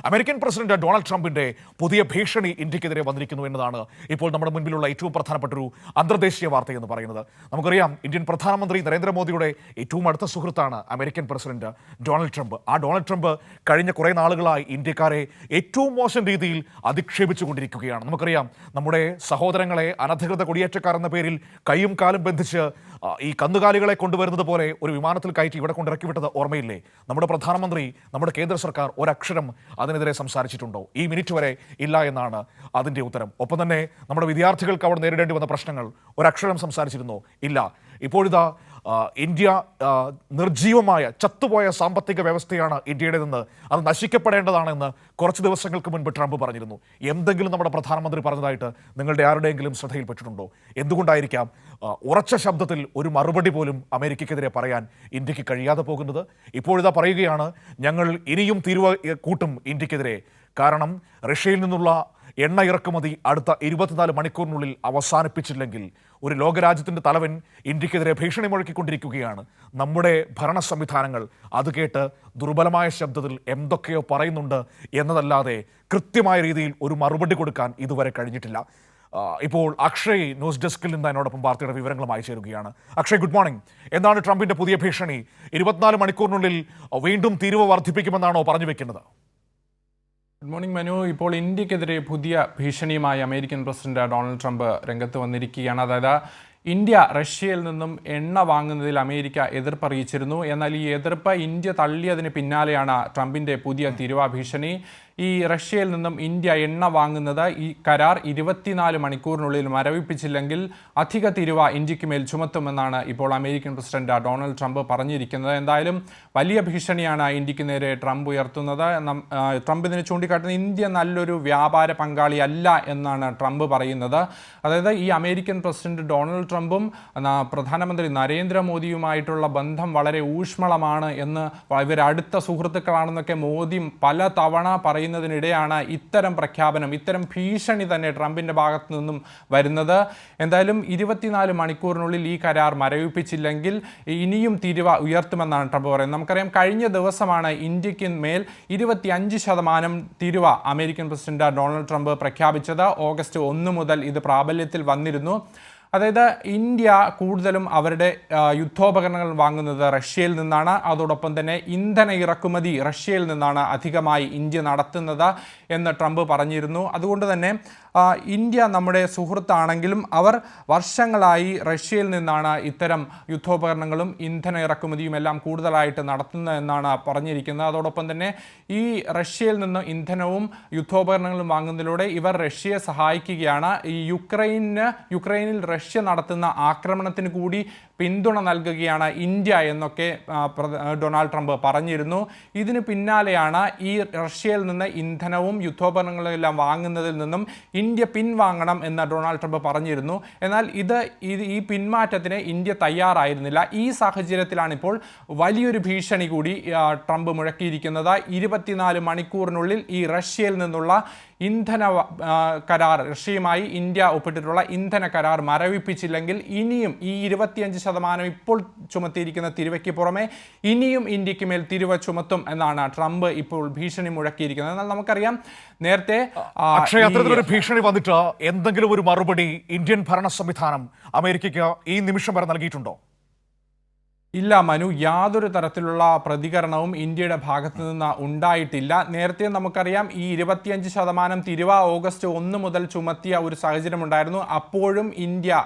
American president Donald ട്രംപിന്റെ പുതിയ ഭീഷണി ഇന്ത്യക്കെതിരെ വന്നിരിക്കുന്നു എന്നതാണ് ഇപ്പോൾ നമ്മുടെ മുൻപിലുള്ള ഏറ്റവും പ്രധാനപ്പെട്ട ഒരു അന്തർദേശീയ വാർത്ത എന്ന് പറയുന്നത്. നമുക്കറിയാം, ഇന്ത്യൻ പ്രധാനമന്ത്രി നരേന്ദ്രമോദിയുടെ ഏറ്റവും അടുത്ത സുഹൃത്താണ് അമേരിക്കൻ പ്രസിഡന്റ് ഡൊണാൾഡ് ട്രംപ്. ആ ഡൊണാൾഡ് ട്രംപ് കഴിഞ്ഞ കുറേ നാളുകളായി ഇന്ത്യക്കാരെ ഏറ്റവും മോശം രീതിയിൽ അധിക്ഷേപിച്ചുകൊണ്ടിരിക്കുകയാണ്. നമുക്കറിയാം, നമ്മുടെ സഹോദരങ്ങളെ അനധികൃത കുടിയേറ്റക്കാർ എന്ന പേരിൽ കൈയും കാലും ബന്ധിച്ച് ഈ കന്നുകാലികളെ കൊണ്ടുവരുന്നത് പോലെ ഒരു വിമാനത്തിൽ കയറ്റി ഇവിടെ കൊണ്ടിറക്കി വിട്ടത് ഓർമ്മയില്ലേ? നമ്മുടെ പ്രധാനമന്ത്രി, നമ്മുടെ കേന്ദ്ര സർക്കാർ ഒരക്ഷരം അതിനെതിരെ സംസാരിച്ചിട്ടുണ്ടോ? ഈ മിനിറ്റ് വരെ ഇല്ല എന്നാണ് അതിൻ്റെ ഉത്തരം. ഒപ്പം തന്നെ നമ്മുടെ വിദ്യാർത്ഥികൾക്ക് അവിടെ നേരിടേണ്ടി വന്ന പ്രശ്നങ്ങൾ ഒരക്ഷരം സംസാരിച്ചിരുന്നോ? ഇല്ല. ഇപ്പോഴിതാ ഇന്ത്യ നിർജീവമായ ചത്തുപോയ സാമ്പത്തിക വ്യവസ്ഥയാണ് ഇന്ത്യയുടേതെന്ന്, അത് നശിക്കപ്പെടേണ്ടതാണെന്ന് കുറച്ച് ദിവസങ്ങൾക്ക് മുൻപ് ട്രംപ് പറഞ്ഞിരുന്നു. എന്തെങ്കിലും നമ്മുടെ പ്രധാനമന്ത്രി പറഞ്ഞതായിട്ട് നിങ്ങളുടെ ആരുടെയെങ്കിലും ശ്രദ്ധയിൽപ്പെട്ടിട്ടുണ്ടോ? എന്തുകൊണ്ടായിരിക്കാം ഉറച്ച ശബ്ദത്തിൽ ഒരു മറുപടി പോലും അമേരിക്കയ്ക്കെതിരെ പറയാൻ ഇന്ത്യക്ക് കഴിയാതെ പോകുന്നത്? ഇപ്പോഴിതാ പറയുകയാണ്, ഞങ്ങൾ ഇനിയും തീരുവ കൂട്ടും ഇന്ത്യക്കെതിരെ. കാരണം റഷ്യയിൽ നിന്നുള്ള എണ്ണ ഇറക്കുമതി അടുത്ത 24 മണിക്കൂറിനുള്ളിൽ അവസാനിപ്പിച്ചില്ലെങ്കിൽ ഒരു ലോകരാജ്യത്തിൻ്റെ തലവൻ ഇന്ത്യക്കെതിരെ ഭീഷണി മുഴക്കിക്കൊണ്ടിരിക്കുകയാണ്. നമ്മുടെ ഭരണ സംവിധാനങ്ങൾ അത് കേട്ട് ദുർബലമായ ശബ്ദത്തിൽ എന്തൊക്കെയോ പറയുന്നുണ്ട് എന്നതല്ലാതെ കൃത്യമായ രീതിയിൽ ഒരു മറുപടി കൊടുക്കാൻ ഇതുവരെ കഴിഞ്ഞിട്ടില്ല. ഇപ്പോൾ അക്ഷയ് ന്യൂസ് ഡെസ്കിൽ നിന്ന് എന്നോടൊപ്പം വാർത്തയുടെ വിവരങ്ങളുമായി ചേരുകയാണ്. Akshay, good morning. എന്താണ് ട്രംപിൻ്റെ പുതിയ ഭീഷണി? 24 മണിക്കൂറിനുള്ളിൽ വീണ്ടും തീരുവ വർദ്ധിപ്പിക്കുമെന്നാണോ പറഞ്ഞു വെക്കുന്നത്? Good morning Manu. ഇപ്പോൾ ഇന്ത്യക്കെതിരെ പുതിയ ഭീഷണിയുമായി അമേരിക്കൻ പ്രസിഡന്റ് ഡൊണാൾഡ് ട്രംപ് രംഗത്ത് വന്നിരിക്കുകയാണ്. അതായത് ഇന്ത്യ റഷ്യയിൽ നിന്നും എണ്ണ വാങ്ങുന്നതിൽ അമേരിക്ക എതിർപ്പറിയിച്ചിരുന്നു. എന്നാൽ ഈ എതിർപ്പ് ഇന്ത്യ തള്ളിയതിന് പിന്നാലെയാണ് ട്രംപിൻ്റെ പുതിയ തീരുവ ഭീഷണി. ഈ റഷ്യയിൽ നിന്നും ഇന്ത്യ എണ്ണ വാങ്ങുന്നത് ഈ കരാർ 24 മണിക്കൂറിനുള്ളിൽ മരവിപ്പിച്ചില്ലെങ്കിൽ അധിക തീരുവ ഇന്ത്യക്ക് മേൽ ചുമത്തുമെന്നാണ് ഇപ്പോൾ അമേരിക്കൻ പ്രസിഡന്റ് ഡൊണാൾഡ് ട്രംപ് പറഞ്ഞിരിക്കുന്നത്. എന്തായാലും വലിയ ഭീഷണിയാണ് ഇന്ത്യക്ക് നേരെ ട്രംപ് ഉയർത്തുന്നത്. ട്രംപ് ഇതിനെ ചൂണ്ടിക്കാട്ടുന്നത് ഇന്ത്യ നല്ലൊരു വ്യാപാര പങ്കാളിയല്ല എന്നാണ് ട്രംപ് പറയുന്നത്. അതായത് ഈ അമേരിക്കൻ പ്രസിഡന്റ് ഡൊണാൾഡ് ട്രംപും പ്രധാനമന്ത്രി നരേന്ദ്രമോദിയുമായിട്ടുള്ള ബന്ധം വളരെ ഊഷ്മളമാണ് എന്ന്, ഇവർ അടുത്ത സുഹൃത്തുക്കളാണെന്നൊക്കെ മോദി പല തവണ പറയുന്നതിനിടെയാണ് ഇത്തരം പ്രഖ്യാപനം, ഇത്തരം ഭീഷണി തന്നെ ട്രംപിൻ്റെ ഭാഗത്തു നിന്നും വരുന്നത്. എന്തായാലും 24 മണിക്കൂറിനുള്ളിൽ ഈ കരാർ മരവിപ്പിച്ചില്ലെങ്കിൽ ഇനിയും തീരുവ ഉയർത്തുമെന്നാണ് ട്രംപ് പറയുന്നത്. നമുക്കറിയാം, കഴിഞ്ഞ ദിവസമാണ് ഇന്ത്യക്ക് മേൽ 25% തീരുവ അമേരിക്കൻ പ്രസിഡന്റ് ഡൊണാൾഡ് ട്രംപ് പ്രഖ്യാപിച്ചത്. ഓഗസ്റ്റ് 1 മുതൽ ഇത് പ്രാബല്യത്തിൽ വന്നിരുന്നു. അതായത് ഇന്ത്യ കൂടുതലും അവരുടെ യുദ്ധോപകരണങ്ങൾ വാങ്ങുന്നത് റഷ്യയിൽ നിന്നാണ്. അതോടൊപ്പം തന്നെ ഇന്ധന ഇറക്കുമതി റഷ്യയിൽ നിന്നാണ് അധികമായി ഇന്ത്യ നടത്തുന്നത് എന്ന് ട്രംപ് പറഞ്ഞിരുന്നു. അതുകൊണ്ട് തന്നെ ഇന്ത്യ നമ്മുടെ സുഹൃത്താണെങ്കിലും അവർ വർഷങ്ങളായി റഷ്യയിൽ നിന്നാണ് ഇത്തരം യുദ്ധോപകരണങ്ങളും ഇന്ധന ഇറക്കുമതിയും എല്ലാം കൂടുതലായിട്ട് നടത്തുന്നതെന്നാണ് പറഞ്ഞിരിക്കുന്നത്. അതോടൊപ്പം തന്നെ ഈ റഷ്യയിൽ നിന്ന് ഇന്ധനവും യുദ്ധോപകരണങ്ങളും വാങ്ങുന്നതിലൂടെ ഇവർ റഷ്യയെ സഹായിക്കുകയാണ്. ഈ യുക്രൈനിൽ റഷ്യ നടത്തുന്ന ആക്രമണത്തിന് കൂടി പിന്തുണ നൽകുകയാണ് ഇന്ത്യ എന്നൊക്കെ ഡൊണാൾഡ് ട്രംപ് പറഞ്ഞിരുന്നു. ഇതിന് പിന്നാലെയാണ് ഈ റഷ്യയിൽ നിന്ന് ഇന്ധനവും യുദ്ധോപകരണങ്ങളും എല്ലാം വാങ്ങുന്നതിൽ നിന്നും ഇന്ത്യ പിൻവാങ്ങണം എന്ന് ഡൊണാൾഡ് ട്രംപ് പറഞ്ഞിരുന്നു. എന്നാൽ ഈ പിന്മാറ്റത്തിന് ഇന്ത്യ തയ്യാറായിരുന്നില്ല. ഈ സാഹചര്യത്തിലാണ് ഇപ്പോൾ വലിയൊരു ഭീഷണി കൂടി ട്രംപ് മുഴക്കിയിരിക്കുന്നത്. 24 മണിക്കൂറിനുള്ളിൽ ഈ റഷ്യയിൽ നിന്നുള്ള ഇന്ധന കരാർ, റഷ്യയുമായി ഇന്ത്യ ഒപ്പിട്ടിട്ടുള്ള ഇന്ധന കരാർ മരവിപ്പിച്ചില്ലെങ്കിൽ ഇനിയും ഈ 25% ഇപ്പോൾ ചുമത്തിയിരിക്കുന്ന തീരുവയ്ക്ക് പുറമെ ഇനിയും ഇന്ത്യക്ക് മേൽ തീരുവ ചുമത്തും എന്നാണ് ട്രംപ് ഇപ്പോൾ ഭീഷണി മുഴക്കിയിരിക്കുന്നത്. എന്നാൽ നമുക്കറിയാം, നേരത്തെ അത്തരത്തിലൊരു ഭീഷണി വന്നിട്ട് എന്തെങ്കിലും ഒരു മറുപടി ഇന്ത്യൻ ഭരണ സംവിധാനം അമേരിക്കയ്ക്ക് ഈ നിമിഷം വരെ നൽകിയിട്ടുണ്ടോ? ഇല്ല മനു, യാതൊരു തരത്തിലുള്ള പ്രതികരണവും ഇന്ത്യയുടെ ഭാഗത്തു നിന്ന് ഉണ്ടായിട്ടില്ല. നേരത്തെ നമുക്കറിയാം, ഈ 25% തീരുവ ഓഗസ്റ്റ് 1 മുതൽ ചുമത്തിയ ഒരു സാഹചര്യം ഉണ്ടായിരുന്നു. അപ്പോഴും ഇന്ത്യ,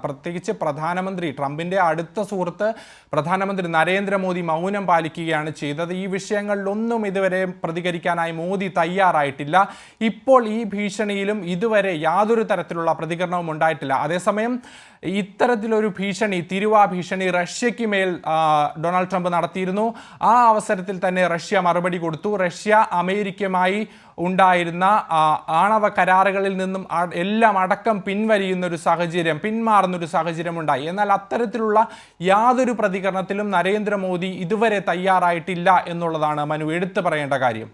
പ്രത്യേകിച്ച് പ്രധാനമന്ത്രി, ട്രംപിൻ്റെ അടുത്ത സുഹൃത്ത് പ്രധാനമന്ത്രി നരേന്ദ്രമോദി മൗനം പാലിക്കുകയാണ് ചെയ്തത്. ഈ വിഷയങ്ങളിലൊന്നും ഇതുവരെ പ്രതികരിക്കാനായി മോദി തയ്യാറായിട്ടില്ല. ഇപ്പോൾ ഈ ഭീഷണിയിലും ഇതുവരെ യാതൊരു തരത്തിലുള്ള പ്രതികരണവും ഉണ്ടായിട്ടില്ല. അതേസമയം ഇത്തരത്തിലൊരു ഭീഷണി, തീരുവ ഭീഷണി റഷ്യയ്ക്ക് മേൽ ഡൊണാൾഡ് ട്രംപ് നടത്തിയിരുന്നു. ആ അവസരത്തിൽ തന്നെ റഷ്യ മറുപടി കൊടുത്തു. റഷ്യ അമേരിക്കയുമായി ഉണ്ടായിരുന്ന ആണവ കരാറുകളിൽ നിന്നും എല്ലാം അടക്കം പിന്മാറുന്നൊരു സാഹചര്യം ഉണ്ടായി. എന്നാൽ അത്തരത്തിലുള്ള യാതൊരു പ്രതികരണത്തിലും നരേന്ദ്രമോദി ഇതുവരെ തയ്യാറായിട്ടില്ല എന്നുള്ളതാണ് മനു എടുത്തു പറയേണ്ട കാര്യം.